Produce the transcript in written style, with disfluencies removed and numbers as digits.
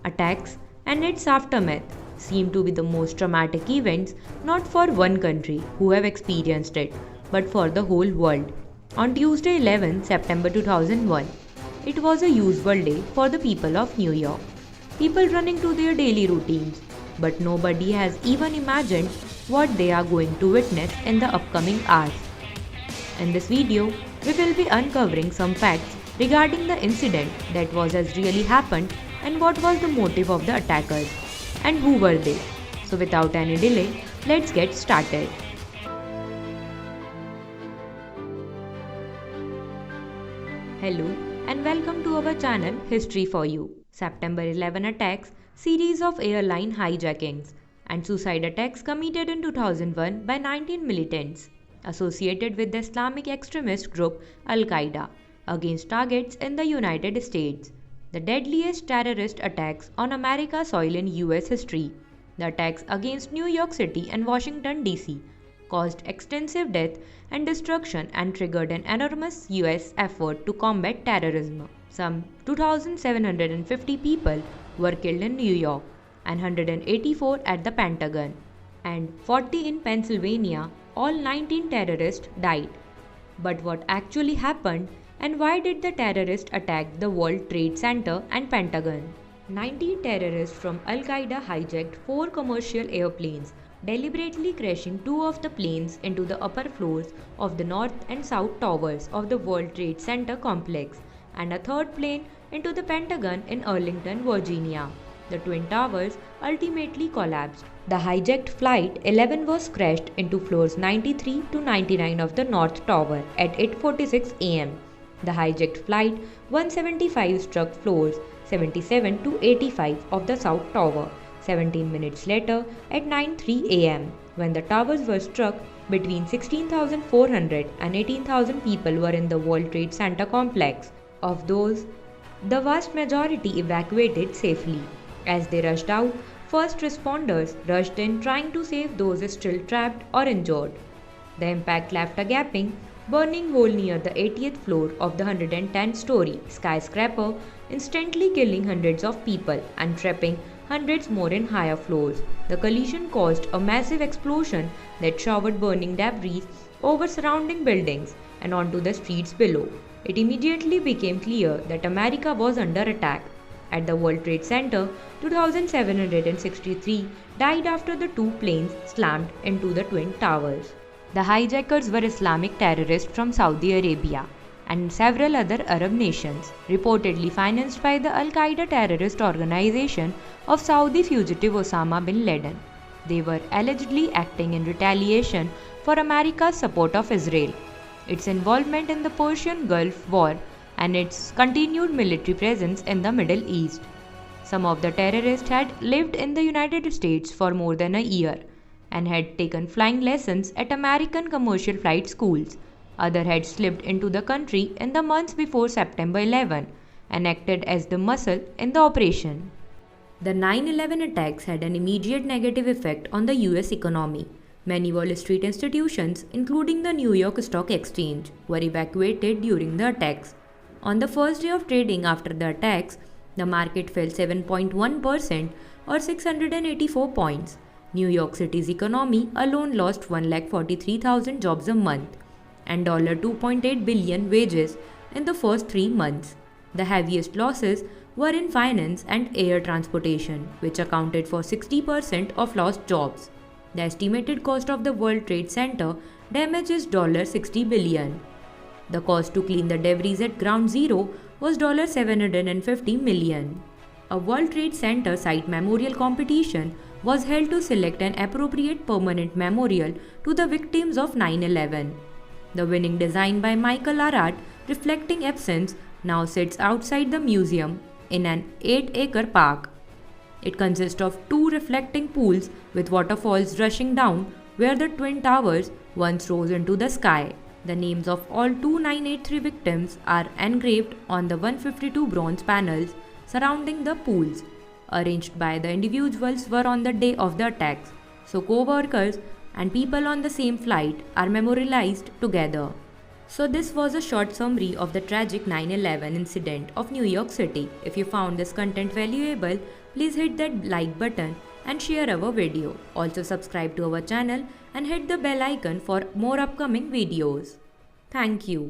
attacks, and its aftermath seem to be the most traumatic events not for one country who have experienced it, but for the whole world. On Tuesday 11 September 2001, it was a usual day for the people of New York. People running to their daily routines, but nobody has even imagined what they are going to witness in the upcoming hours. In this video, we will be uncovering some facts regarding the incident that was has really happened and what was the motive of the attackers and who were they. So without any delay, let's get started. Hello and welcome to our channel History4U. September 11 attacks, series of airline hijackings and suicide attacks committed in 2001 by 19 militants associated with the Islamic extremist group Al-Qaeda against targets in the United States. The deadliest terrorist attacks on America's soil in US history. The attacks against New York City and Washington DC caused extensive death and destruction and triggered an enormous US effort to combat terrorism. Some 2,750 people were killed in New York and 184 at the Pentagon and 40 in Pennsylvania. All 19 terrorists died. But what actually happened and why did the terrorists attack the World Trade Center and Pentagon? 19 terrorists from Al-Qaeda hijacked 4 commercial airplanes, deliberately crashing 2 of the planes into the upper floors of the north and south towers of the World Trade Center complex and a third plane into the Pentagon in Arlington, Virginia. The twin towers ultimately collapsed. The hijacked Flight 11 was crashed into floors 93 to 99 of the North Tower at 8:46 am. The hijacked Flight 175 struck floors 77 to 85 of the South Tower 17 minutes later at 9:03 am. When the towers were struck, between 16,400 and 18,000 people were in the World Trade Center complex. Of those, the vast majority evacuated safely. As they rushed out, first responders rushed in trying to save those still trapped or injured. The impact left a gaping, burning hole near the 80th floor of the 110-story skyscraper, instantly killing hundreds of people and trapping hundreds more in higher floors. The collision caused a massive explosion that showered burning debris over surrounding buildings and onto the streets below. It immediately became clear that America was under attack. At the World Trade Center, 2,763 died after the 2 planes slammed into the twin towers. The hijackers were Islamic terrorists from Saudi Arabia and several other Arab nations, reportedly financed by the Al-Qaeda terrorist organization of Saudi fugitive Osama bin Laden. They were allegedly acting in retaliation for America's support of Israel, its involvement in the Persian Gulf War, and its continued military presence in the Middle East. Some of the terrorists had lived in the United States for more than a year and had taken flying lessons at American commercial flight schools. Others had slipped into the country in the months before September 11 and acted as the muscle in the operation. The 9/11 attacks had an immediate negative effect on the US economy. Many Wall Street institutions, including the New York Stock Exchange, were evacuated during the attacks. On the first day of trading after the attacks, the market fell 7.1% or 684 points. New York City's economy alone lost 143,000 jobs a month and $2.8 billion wages in the first 3 months. The heaviest losses were in finance and air transportation, which accounted for 60% of lost jobs. The estimated cost of the World Trade Center damage is $60 billion. The cost to clean the debris at Ground Zero was $750 million. A World Trade Center site memorial competition was held to select an appropriate permanent memorial to the victims of 9/11. The winning design by Michael Arad, reflecting absence, now sits outside the museum in an 8-acre park. It consists of 2 reflecting pools with waterfalls rushing down where the twin towers once rose into the sky. The names of all 2983 victims are engraved on the 152 bronze panels surrounding the pools. Arranged by the individuals were on the day of the attacks, so co-workers and people on the same flight are memorialized together. So this was a short summary of the tragic 9/11 incident of New York City. If you found this content valuable, please hit that like button and share our video. Also subscribe to our channel and hit the bell icon for more upcoming videos. Thank you.